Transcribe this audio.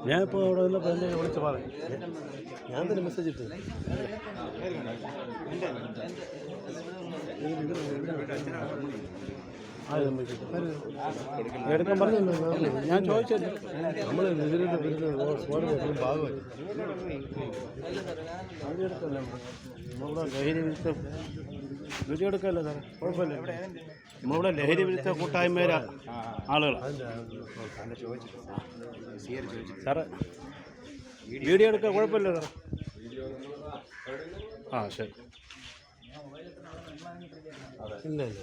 ഞാനിപ്പോൾ അവിടെ വന്നപ്പോൾ എന്നെ വിളിച്ച് പറയും. ഞാൻ തന്നെ മെസ്സേജ് ഇട്ടു. എടുക്കാൻ പറഞ്ഞില്ല. ഞാൻ ചോദിച്ചത് നമ്മൾ ഇതിൻ്റെ ഭാഗമായി എടുക്കല്ലേ നമ്മുടെ ലഹരി വിരുദ്ധ വീഡിയോ എടുക്കല്ലേ സാറേ? കുഴപ്പമില്ല. നമ്മുടെ ലഹരി വിരുദ്ധ കൂട്ടായ്മയിലെ ആളുകളാണ് സാറേ. വീഡിയോ എടുക്കാൻ കുഴപ്പമില്ല സാറേ. ആ ശരി. ഇല്ല ഇല്ല.